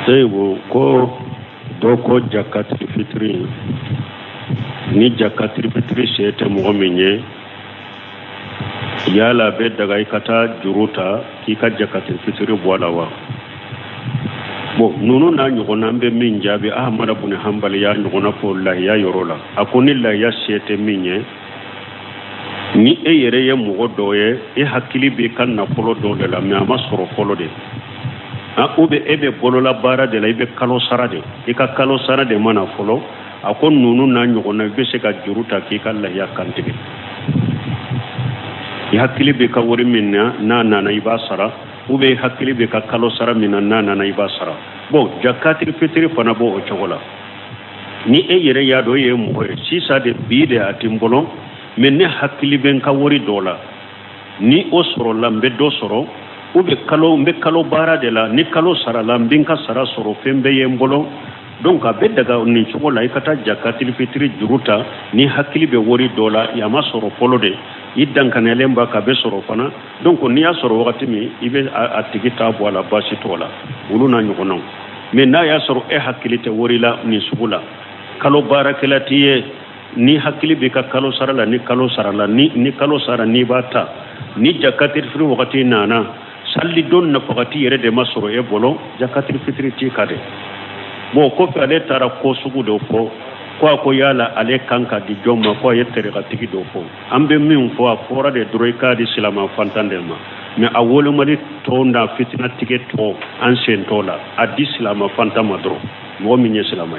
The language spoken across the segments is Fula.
Ewo ko doko jakatri fitri ni jakatri fitri shete mo minye yala be daga ikata juruta kika jakatri fitri bwalawa bo nunu na nyugona mbe min jabi ahmad ibn hanbal ya nyugona ko la ya yorola akoni la ya shete minye ni yere ye mo doye e hakili be kan na polo do de la me ama soro polo de ube ebe bolola bara de la ibe kalo sara de ika kalo sara de mana folo akon nunu na nyugona be se ka juruta kika la ya kantebe hakili be ka wori minna na iba sara ube hakili be ka kalo sara minna na iba sara bo jakatil fitri fana bo o chogola ni yere ya do ye mo sisa de bide atimbolo menne hakili ben ka wori dola ni o soro lambe do soro ube kalo bara de la ni kalo sara lambin ka sara soro fembe yembolo donc abe daga ni chogola ikata jakatil fitri juruta ni hakili be wori dola ya ma soro polo de idan kanelemba ka be soro fana donc ni ya soro wakati mi ibe atigita bo ala basi tola uluna nyugono mais na ya soro e hakili te wori la ni subula kalo barakelatiye ni hakili be ka kalo sara la ni kalo sara la ni kalo sara ni bata ni jakatil fitri wakati nana salli don na fakati yere de masoro e bolo jakatil fitri ti kade bo ko ale tara ko sugu do fo ko yala ale kanka di jomma ko yettere ka tigi do fo ambe min fo a fora de droika di silama fantandelma mais a wolo mali to nda fitina tige to ancien tola a di silama fantama dro mo min ye silama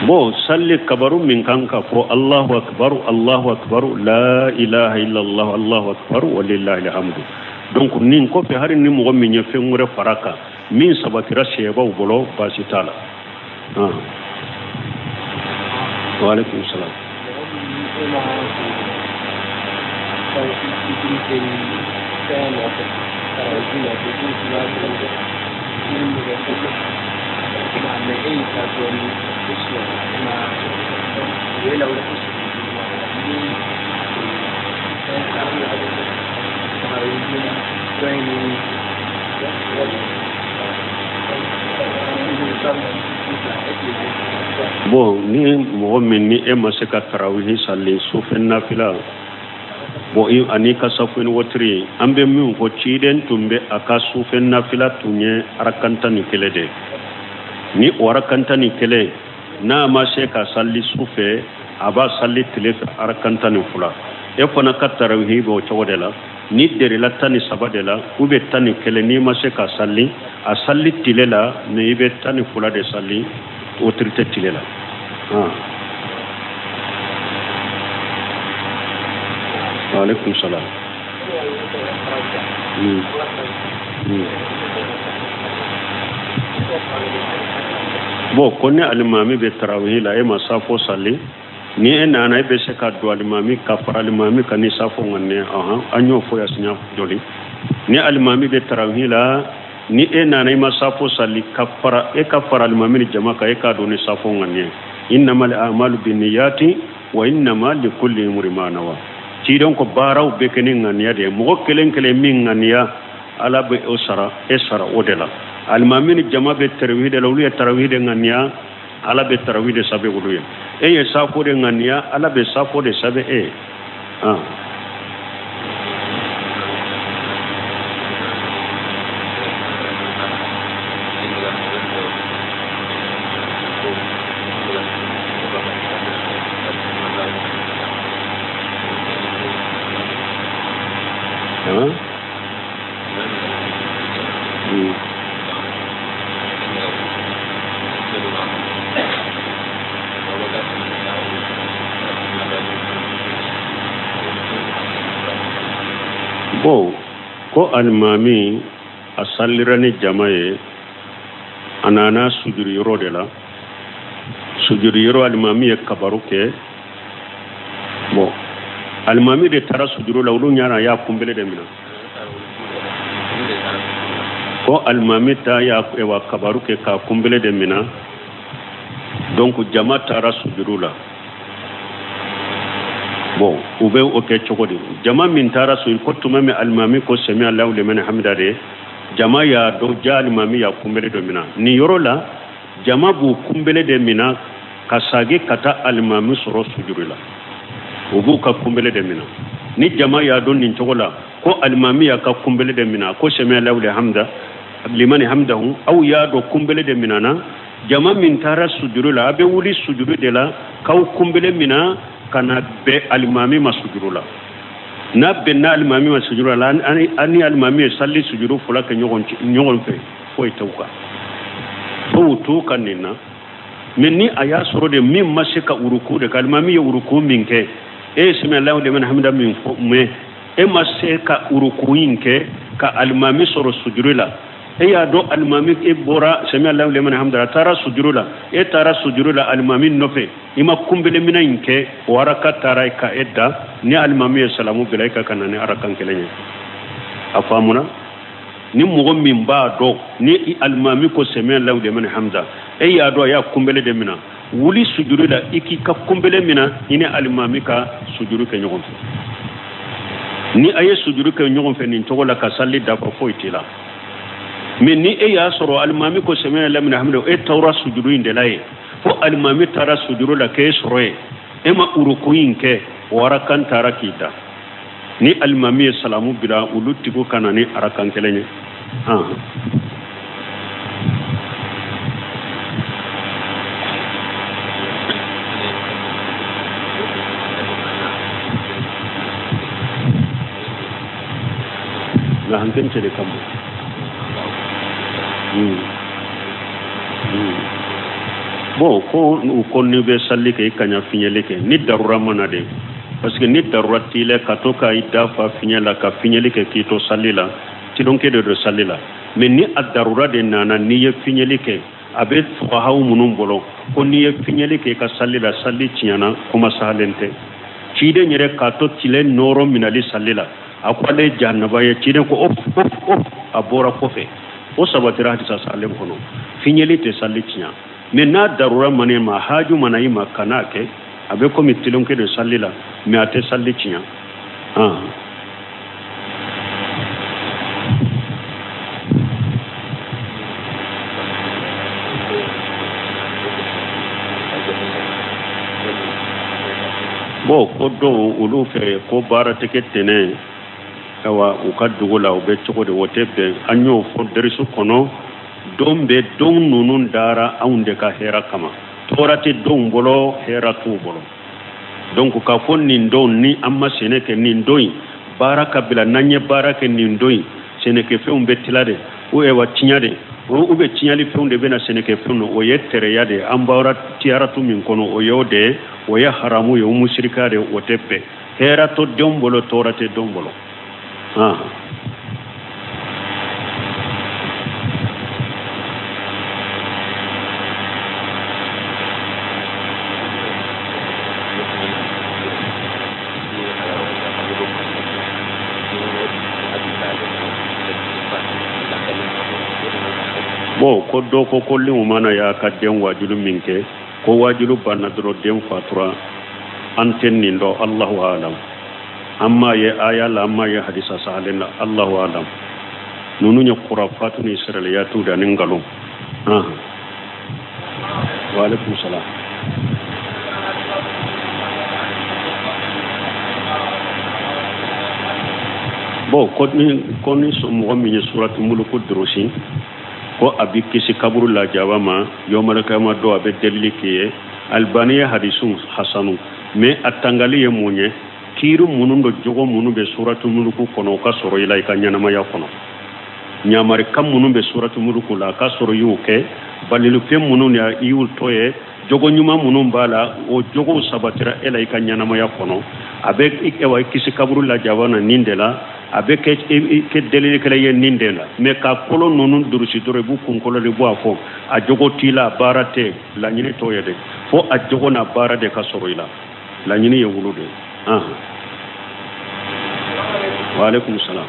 bo salli kabaru min kanka ko Allahu akbar la ilaha illallah Allahu akbar walillahi alhamdu donc nin ko fe hari ni mo min ye fengure faraka min sabatira sheba bolo basitala wa alaikum salam bon ni mo min ni e masaka tarawih salli sufen nafila bo ani ka safin wotri ambe min ko ciden tumbe aka sufen nafila tunye arakanta ni kelede ni warakanta ni kele na ma sheka salli sufe aba salli tilefa arakanta ni fula e fana ka tarawih bo chawdela ni dere la tani sabadela ube tani kele ni ma sheka salli a salli tilela ne ibe tani fula de salli autorité tilela Waalaikum salam. Bo kone alimami be tarawih la e masafo sali ni ena na be se ka do alimami ka fara alimami ka ni safo nganne anyo fo yasnya joli ni alimami be tarawih la ni ena na masafo sali ka fara alimami ni jama ka e ka do ni safo nganne innamal a'malu binniyati wa innamal likulli imrin ma nawa ci don ko baraw be kenen ngania de mo kelen min ngania ala be osara esara odela almamin jama be tarawih la wuli tarawih de ngania ala be tarawih de sabe wulu e ye safo de ngania ala be safo de sabe bo ko almami asallirani jamaye anana sujuri yoro de la sujuri yoro almami e kabaruke bo almami de tara sujuru la wulu nyana ya kumbele de mina ko almami ta ya ewa kabaru ke ka kumbele de mina donc jama tara sujudu la bon ube o ke chogodi jama min tara su ko tumame almami ko sami Allahu liman hamida de jama ya do ja almami ya kumbele de mina ni yorola jama bu kumbele de mina kasage kata almami soro sujudu la ubu ka kumbele de mina ni jama ya don nin chogola ko almami ya ka kumbele de mina ko sami Allahu liman hamdahu aw ya do kumbele de mina na jama min tara sujudu la abe wuli sujudu de la kaw kumbele mina kana be almami masujudu la na be na almami masujudu la ani almami salli sujudu fula ke nyogon fe foy tawka to kanina minni aya soro de min masika uruku de almami uruku minke e sami Allahu liman hamda min fo me e masika uruku yinke ka almami soro sujudu la e ya do almami e bora sami Allahu liman hamda tara sujudu la e tara sujudu la almami nofe ima kumbele mina yinke waraka tara ka edda ni almami salamu bilaika kana ni arakan kelenye afamuna ni mogo min ba do ni almami ko sami Allahu liman hamda e ya do ya kumbele de mina wuli sujudu la iki ka kumbele mina ine almami ka sujudu ke nyogon ni aye sujudu ke nyogon fe ni togola ka salli da ko foitila mais ni e ya soro almami ko sami Allahu liman hamda e tawra sujudu inde laye fo almami tara sujudu la ke soroe e ma urukuyin ke warakan tara kita ni almami salamu bila ulutigo kana ni arakan kelenye la hanken cede kambo bon ko ni be salli ke kanya finyele ke ni darura mana de parce que ni darura tile katoka idafa finyela ka finyele ke kito sallila ti donc de sallila mais ni adarura de nana ni ye finyele ke abe fuqaha munum bolo ko ni ye finyele ke ka sallila salli tiana kuma sahalente ci de nyere kato tile noro minali sallila akwale jannaba ye ci de ko op abora kofe o sabatira hadisa salem kono finyele te salli tiana mais na darura mane ma haju manai ma kanake abe komi tilonke de sallila mais ate salli tinya bo ko do ulu fe ko bara teketene awa ukadugola ube choko de wotebe anyo fo derisu kono dombe don nunun dara aunde ka hera kama torate don bolo hera tu bolo donc ka fon nin don ni amma seneke nin doyi baraka bila nanye baraka nin doyi seneke fe umbe tilade o e watinyade o ube tinyali fe unde bena seneke fe no o yetere yade ambawra tiaratu min kono o yode o ya haramu yo mushrikade o teppe hera to don bolo torate don bolo bo ko do ko kolli mo mana ya ka den wajulu minke ko wajulu banna dro den fatura antenni ndo Allahu alam amma ye aya la amma ye hadisa salina Allahu alam nunu nya qurafatu ni israiliyatu da ningalo wa alaikum salam bo ko ni so mo mi suratu mulku drusin ko abi kisi kaburu la jawama yomal kama do abe delike albaniya hadisun hasanu me atangali ye munye kiru munun do jogo munu be suratu mulku kono ka soro ila ka nyanama ya kono nyamari kam munu be suratu mulku la ka soro yuke balilu fe munun ya iul toye jogo nyuma munun bala o jogo sabatira ila ka nyanama ya kono abe ewa kisi kaburu la jawana nindela abe ke delile kala ye nindela me ka kolo nonu durusi dore bu kun kolo de bo afo a jogo tila barate la nyine toye de fo a jogo na barade ka soro ila la nyine ye wulude wa alaikum salam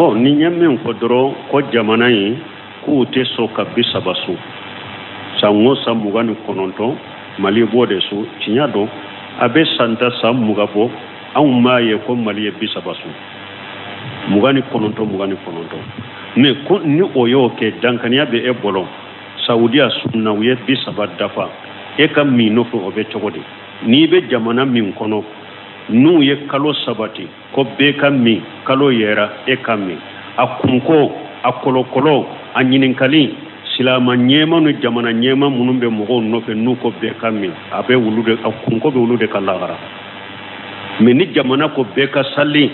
bon ni nyamen ko doro ko jamana yi ku te so ka bisabasu sango samugani kononto mali bode su cinyado abe santa samugabo an maye ko mali bisabasu mugani kononto me ko ni oyo ke dankaniya be e bolo saudiya sunna wiye bisaba dafa e kam mi no fo obe chogodi ni be jamana min kono nu ye kalo sabati ko be kam mi kalo yera e kam mi akunko akolokolo anyininkali silama nyema no jamana nyema munumbe mogo no fe nu ko be kam mi abe wulude akunko be wulude kalagara me ni jamana ko be ka salli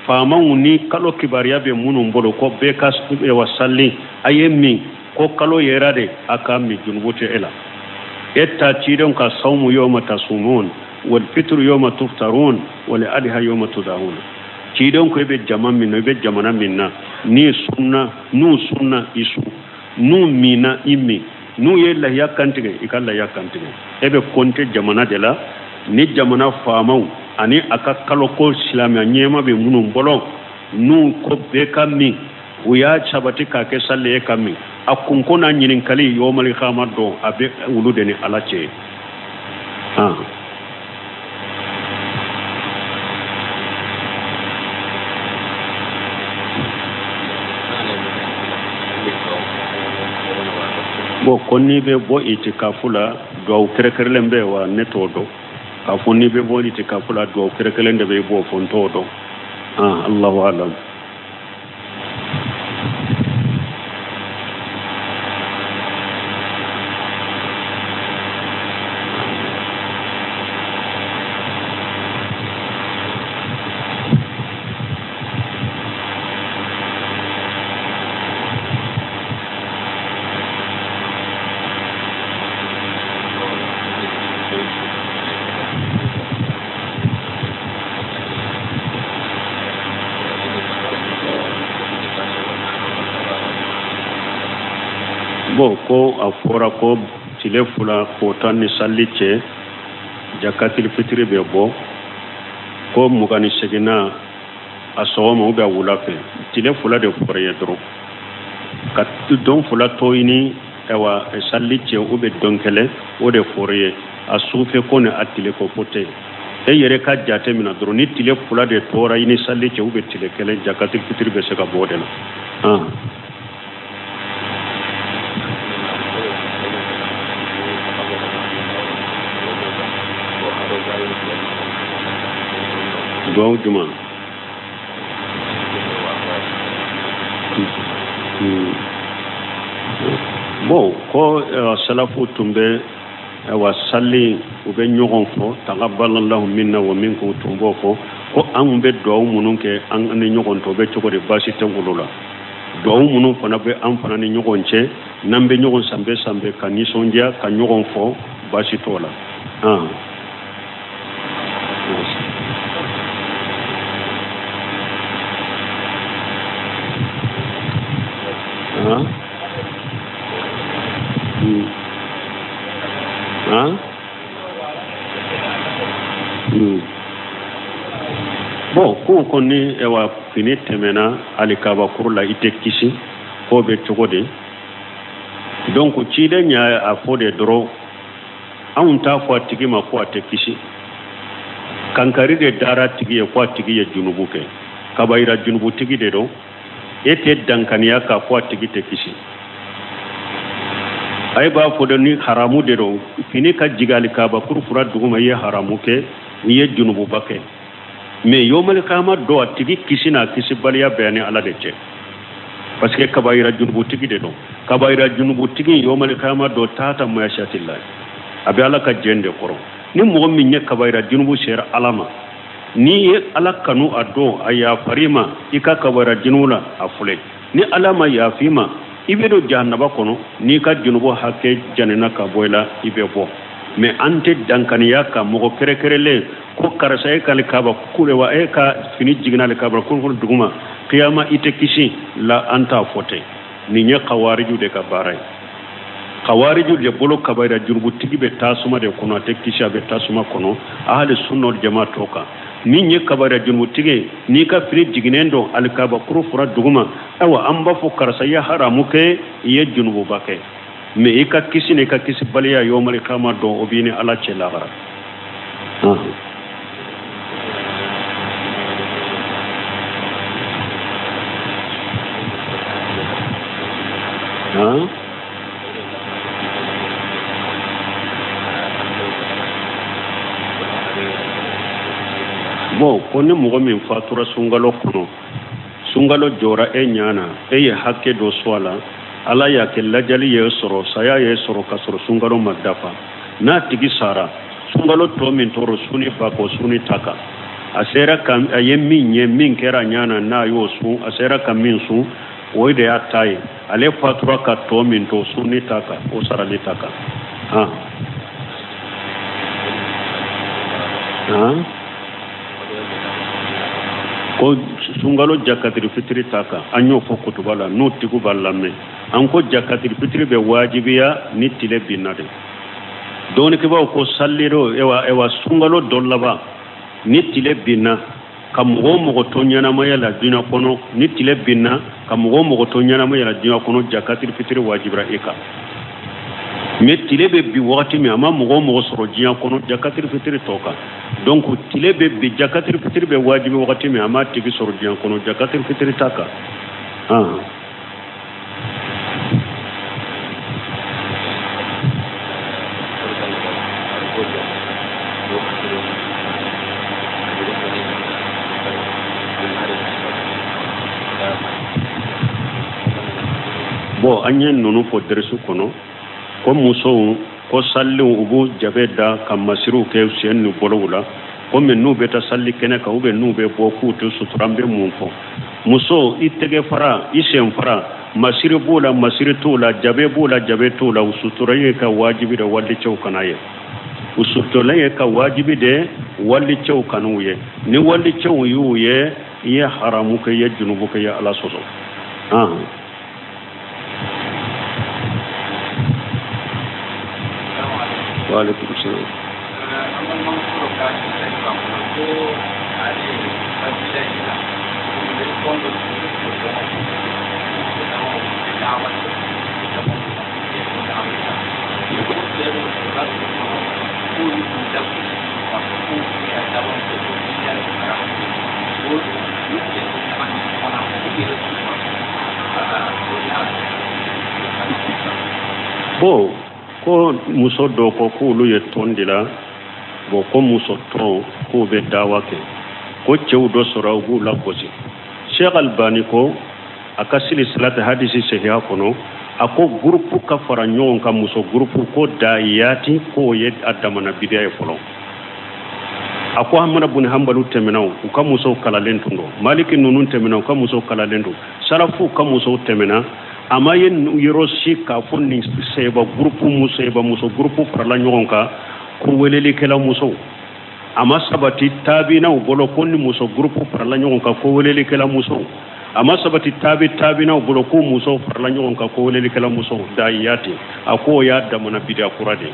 fama wuni kalo kibariya be munum bolo ko be ka be wasalli ayemi ko kalo yerade akami junubute ela etta cidon ka sawmu yawma tasumun wal fitru yawma tuftarun wal adha yawma tudahun cidon ko be jama min be jamana minna ni sunna nu sunna isu nu mina imi nu yella yakantige ikalla yakantige ebe konte jamana de la ni jamana famaw ani aka kalo ko islamiya nyema be munum bolo nu ko be kammi uya sabati ka ke salle kammi akun ko na nyinin kali yomal khamado abe wulude ni alace bo konni be bo itikafula do kerekerlembe wa netodo afuni be bo itikafula do kerekelende be bo fontodo Allahu alam ko afora ko tile fula ko tan ni sallice jakatil fitri be bo ko mugani segina asoma uga wulafe tile fula de fore dro kat don fula toyini ewa sallice ube donkele o de fore asufe ko ne atile ko pote e yere ka jate mina dro ni tile fula de tora ini sallice ube tile kele jakatil fitri be seka bodela do juma bon ko salafu tumbe wa salli ube nyogon fo taqabbalallahu minna wa minkum tumbo fo ko an be do munun ke an ne nyogon to be chogode basi tangulula do munun fana be an fana ne nyogon che nambe nyogon sambe kan ni sonja kan nyogon fo basi tola bon ko konni ewa fini temena alikaba kurla ite kisi ko be chogode donc ciide nya a fode dro aunta ko tigi ma ko ate kisi kankari de dara tigi ko tigi ye junubu ke kabaira junubu tigi de do ete dankaniya ka ko tigi te kisi ay ba fode ni haramu de do fini ka jigali kaba kurfura duguma ye haramu ke ye junubu bake mais yomal kama do tigi kisina kisi baliya bayani ala de che parce que kabaira junubu tigi de do kabaira junubu tigi yomal kama do tata mayashatillah abi ala ka jende koro ni mo min ne kabaira junubu shera alama ni ala kanu ado aya farima ika kabaira junula afule ni alama ya fima ibedo jahannaba kono ni ka junubu hakke janena ka boyla ibe bo mais ante dankaniya ka mogo kerekerele ko karasa e kali kaba kule wa e ka fini jignale kaba ko duguma qiyama ite kisi la anta fote ni nya qawariju de ka baray qawariju de bolo kabayra jurbu tigibe tasuma de kono te kisi be tasuma kono ahli sunnah jamaa toka min ye kabara junutige ni ka firi jiginen don alkaba kuru fura duguma awa an b'a fɔ karisa ye haramu kɛ i ye junububa kɛ mais i ka kisi ni ka kisi baliya yawmal qiyama don o b'i ni ala cɛ lahara bon ko ni mɔgɔ min fatura sunkalo kɔnɔ sunkalo jɔra e ɲana e ye hakɛ dɔ sɔrɔ a la ala y'a kɛ lajali ye sɔrɔ saya ye sɔrɔ ka sɔrɔ sunkalo ma dafa n'a tigi sara sunkalo tɔ min tɔrɔ suni ba kɔ suni ta kan a sera ka a ye min ye min kɛra ɲana n'a y'o sun a sera ka min sun o de y'a ta ye ale fatura ka tɔ min to suni ta kan o sarali ta kan ko sunkalo jakatiri fitiri ta kan an y'o fɔ kutuba la n'o tigiw b'a lamɛn an ko jakatiri fitiri bɛ wajibiya ni tile binna de dɔɔnikɛbaw ko salliro ewa sunkalo dɔ laban ni tile binna ka mɔgɔ mɔgɔ to ɲɛnamaya la diɲɛ kɔnɔ ni tile binna ka mɔgɔ mɔgɔ to ɲɛnamaya la diɲɛ kɔnɔ jakatiri fitiri wajibira e kan mais tile bɛ bi wagati min a ma mɔgɔ mɔgɔ sɔrɔ diɲɛ kɔnɔ jakatiri fitiri tɔ kan donc tile bɛ bi jakatiri fitiri bɛ wajibi wagati min a ma tigi sɔrɔ diɲɛ kɔnɔ jakatiri fitiri ta kan bon an ye ninnu fɔ dɛrɛsu kɔnɔ ko musow ko salliw u b'u jabe da ka masiriw kɛ sen ni bolow la komi n'u bɛ taa salli kɛnɛ kan ou bien n'u bɛ bɔ k'u tɛ sutura an bɛ mun fɔ muso i tɛgɛ fara i sen fara masiri b'o la masiri t'o la jabe b'o la jabe t'o la u sutura ye ka wajibi de walicɛw kana ye u sutura ye ka wajibi de walicɛw kan'u ye ni walicɛw y'u ye i ye haramu kɛ i ye junubu kɛ i ye ala sɔsɔ وعليكم السلام bon ko muso dɔ ko k'olu ye tɔn de la bon ko muso tɔn k'u bɛ dawa kɛ ko cɛw dɔ sɔrɔ u b'u lagosi Sheikh Albani ko a ka silsilati hadisi sahiha kɔnɔ a ko groupe ka fara ɲɔgɔn kan muso groupe ko daiyati k'o ye a damana bidiya ye fɔlɔ a ko Ahmad ibn Hanbal tɛmɛna u ka musow kalalen tun don Maliki ninnu tɛmɛna u ka musow kalalen don Salafu ka musow tɛmɛna a ma ye yɔrɔ si k'a fɔ nin sɛba groupe muso groupe farala ɲɔgɔn kan ko welelikɛla musow a ma sabati taabinaw bolo ko ni muso groupe farala ɲɔgɔn kan ko welelikɛla musow a ma sabati taabinaw bolo ko muso farala ɲɔgɔn kan ko welelikɛla musow daiyati a ko o y'a damana bidiya kura de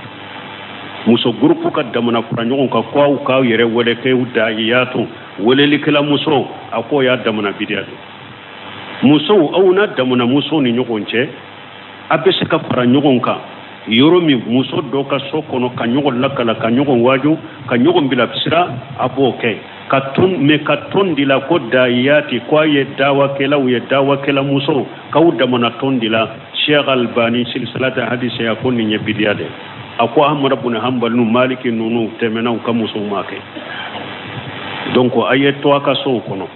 muso groupe ka damana fara ɲɔgɔn kan ko aw k'aw yɛrɛ wele k'aw daiyatu welelikɛla musow a ko o y'a damana bidiya de musow aw na damana musow ni ɲɔgɔn cɛ a bɛ se ka fara ɲɔgɔn kan yɔrɔ min muso dɔ ka so kɔnɔ ka ɲɔgɔn lakala ka ɲɔgɔn waaju ka ɲɔgɔn bilasira a b'o kɛ ka tɔn de la ko daiyati ko a ye dawakɛlaw ye dawakɛla musow k'aw damana tɔn de la Sheikh Albani silsilati hadisi ya ko nin ye bidiya de a ko Ahmad ibn Hanbal nu Maliki ninnu tɛmɛna u ka musow ma kɛ donc a ye to a ka sow kɔnɔ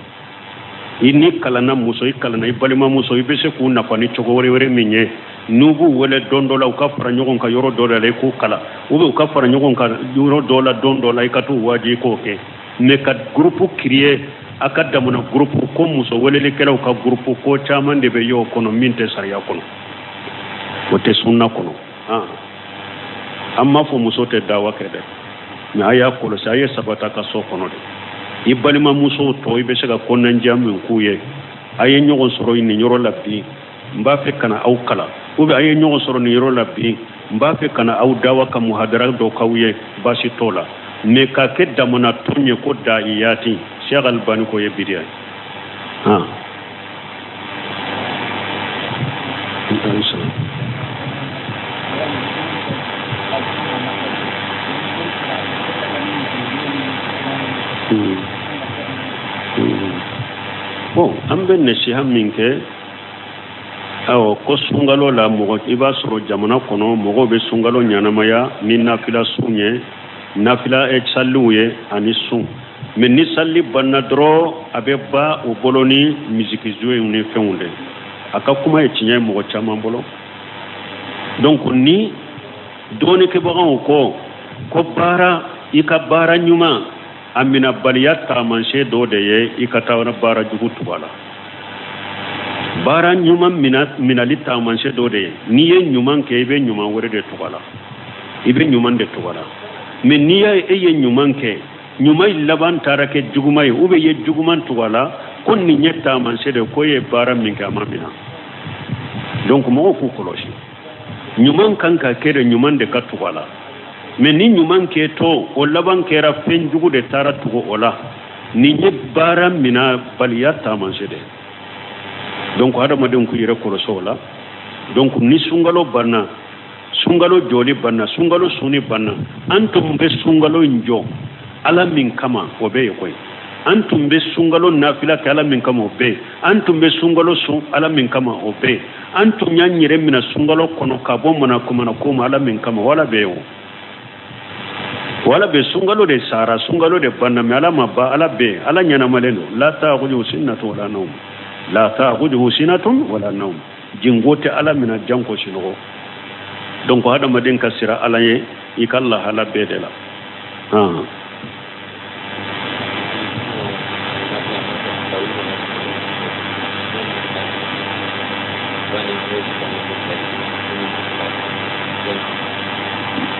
i ni kalanna muso i kalanna i balima muso i bɛ se k'u nafa ni cogo wɛrɛ min ye n'u b'u wele don dɔ la u ka fara ɲɔgɔn kan yɔrɔ dɔ la i k'u kala ou bien u ka fara ɲɔgɔn kan yɔrɔ dɔ la don dɔ la i ka t'u waaji i k'o kɛ mais ka groupe créer a ka damana groupe ko muso welelikɛlaw ka groupe ko caman de bɛ ye o kɔnɔ min tɛ sariya kɔnɔ o tɛ sunna kɔnɔ an m'a fɔ muso tɛ dawa kɛ dɛ mais a y'a kɔlɔsi a ye sabata ka so kɔnɔ de i balima musow tɔ i bɛ se ka kɔnɔnandiya min k'u ye a ye ɲɔgɔn sɔrɔ nin yɔrɔ la bi n b'a fɛ ka na aw kala ou bien a ye ɲɔgɔn sɔrɔ nin yɔrɔ la bi n b'a fɛ ka na aw dawa ka muhadara dɔ k'aw ye baasi t'o la me ka ke damana tonye ko da iyati Sheikh Albani ko ye bidiya bon an bɛ nasiha min kɛ ko sunkalo la mɔgɔ i b'a sɔrɔ jamana kɔnɔ mɔgɔw bɛ sunkalo ɲanamaya ni nafila sun ye nafila saliw ye ani sun mais ni sali banna dɔrɔn a bɛ ba o bolo ni misiki jouer ni fɛnw de a ka kuma ye tiɲɛ ye mɔgɔ caman bolo donc ni dɔɔni kɛbagaw ko baara i ka baara ɲuman a minɛbaliya taamasiyɛn dɔ de ye i ka taa baara jugu tugu a la baara ɲuman minɛli taamasiyɛn dɔ de ye n'i ye ɲuman kɛ i bɛ ɲuman wɛrɛ de tugu a la i bɛ ɲuman de tugu a la mais n'i y'a ye e ye ɲuman kɛ ɲuman in laban taara kɛ juguman ye ou bien i ye juguman tugu a la ko nin ye taamasiyɛn de ko e ye baara min kɛ a ma minɛ donc mɔgɔw k'u kɔlɔsi ɲuman kan ka kɛ de ɲuman de ka tugu a la mais ni ɲuman kɛ to o laban kɛra fɛn jugu de taara tugu o la nin ye baara minɛbaliya taamasiyɛn de donc hadamadenw k'u yɛrɛ kɔlɔsi o la donc ni sunkalo banna sunkalo jɔli banna sunkalo sunni banna an tun bɛ sunkalo in jɔ ala min kama o bɛ yen koyi an tun bɛ sunkalo nafila kɛ ala min kama o bɛ yen an tun bɛ sunkalo sun ala min kama o bɛ yen an tun y'an yɛrɛ minɛ sunkalo kɔnɔ ka bɔ mana ko ma ala min kama wala bɛ yen o wala bɛ sunkalo de sara sunkalo de banna mais ala ma ba ala bɛ yen ala ɲɛnamalen don la ta'khudhuhu sinnatun wala nawm la ta'khudhuhu sinatun wala nawm jingo tɛ ala minɛ janko sinɔgɔ donc hadamaden ka sira ala ye i ka lahala bɛɛ de la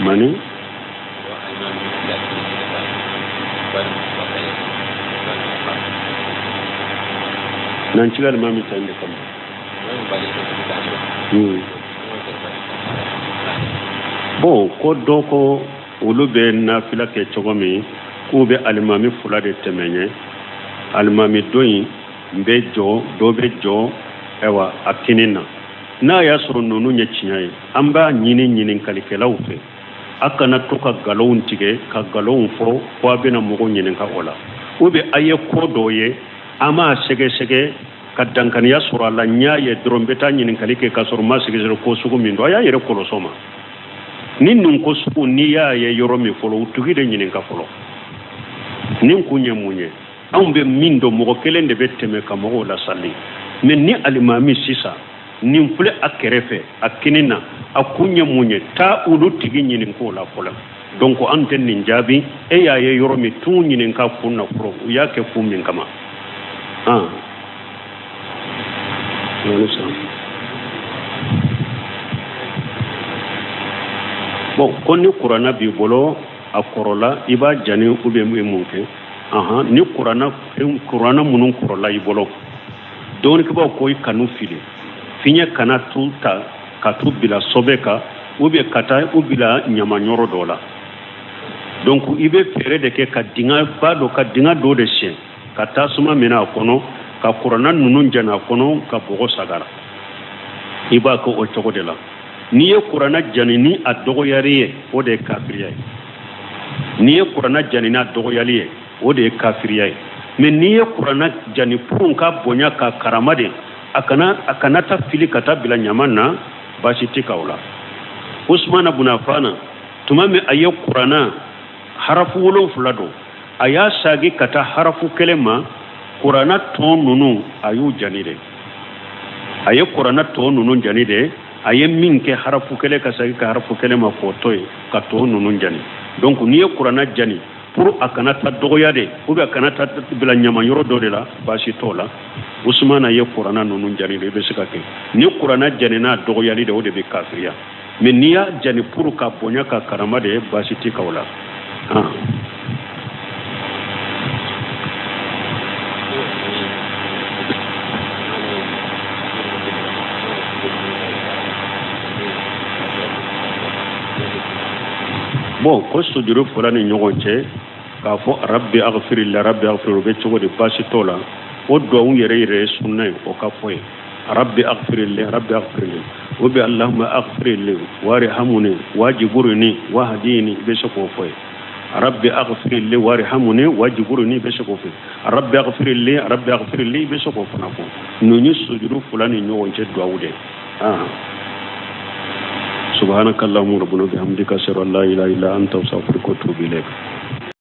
mani nan cigar mami tan da kama bon ko dɔ ko olu bɛ nafila kɛ cogo min k'u bɛ alimami fila de tɛmɛ alimami dɔ in bɛ jɔ dɔ bɛ jɔ ayiwa a kini na n'a y'a sɔrɔ ninnu ye tiɲɛ ye an b'a ɲini ɲininkalikɛlaw fɛ a kana to ka nkalonw tigɛ ka nkalonw fɔ ko a bɛna mɔgɔw ɲininka o la ou bien a ye ko dɔ ye an b'a sɛgɛsɛgɛ ka dankaniya sɔrɔ a la n y'a ye dɔrɔn n bɛ taa ɲininkali kɛ k'a sɔrɔ n ma sɛgɛsɛgɛ ko sugu min don a y'a yɛrɛ kɔlɔsɔ ma ni nin ko sugu n'i y'a ye yɔrɔ min fɔlɔ u tigi de ɲininka fɔlɔ nin kun ye mun ye anw bɛ min dɔn mɔgɔ kelen de bɛ tɛmɛ ka mɔgɔw lasali mais ni alimami sisan nin filɛ a kɛrɛfɛ a kini na a kun ye mun ye taa olu tigi ɲininka la fɔlɔ donc an tɛ nin jaabi e y'a ye yɔrɔ min t'u ɲininka kun na fɔlɔ u y'a kɛ kun min kama bon ko ni kuranna b'i bolo a kɔrɔla i b'a jani ou bien i mun kɛ ni kuranna minnu kɔrɔla i bolo dɔɔnikɛbaw ko i kanu fili fiɲɛ kana t'u ta ka t'u bila sɔbɛ kan ou bien ka taa u bila ɲamanyɔrɔ dɔ la donc i bɛ fɛɛrɛ de kɛ ka dingɛ ba dɔ ka dingɛ dɔ de siɲɛ ka tasuma minɛ a kɔnɔ ka kuranna ninnu jani a kɔnɔ ka bɔgɔ sagara i b'a kɛ o cogo de la n'i ye kuranna jani ni a dɔgɔyali ye o de ye kafiriya ye n'i ye kuranna jani n'a dɔgɔyali ye o de ye kafiriya ye mais n'i ye kuranna jani pour ka bonya ka karama de a kana ta fili ka taa bila ɲama na baasi tɛ k'aw la usmana bun afana tuma min a ye kuranna harafu 7 don a y'a sagi ka taa harafu 1 ma kuranna tɔn ninnu a y'u jani de a ye kuranna tɔn ninnu jani de a ye min kɛ harafu 1 ka sagi ka harafu 1 ma k'o to ye ka tɔn ninnu jani donc n'i ye kuranna jani pour a kana taa dɔgɔya de ou bien a kana taa bila ɲamanyɔrɔ dɔ de la baasi t'o la usmana ye kuranna ninnu jani de i bɛ se ka kɛ ni kuranna jani n'a dɔgɔyali de o de bɛ kafiriya mais n'i y'a jani pour ka bonya ka karama de baasi tɛ k'aw la bon ko sujudu fula ni ɲɔgɔn cɛ k'a fɔ rabbi aghfirli rabbi aghfirli be cogo di baasi t'o la o duwawu yɛrɛ yɛrɛ ye sunna ye o ka fɔ ye rabbi aghfirli o be allahumma aghfirli warhamni wajburni wahdini be se k'o fɔ ye rabbi aghfirli warhamni wajburni be se k'o fɔ rabbi aghfirli be se k'o fana fɔ ninnu sujudu fula ni ɲɔgɔn cɛ duwawu de subhanakallahumma rabbana bihamdika ashhadu an la ilaha illa anta astaghfiruka wa atubu ilayk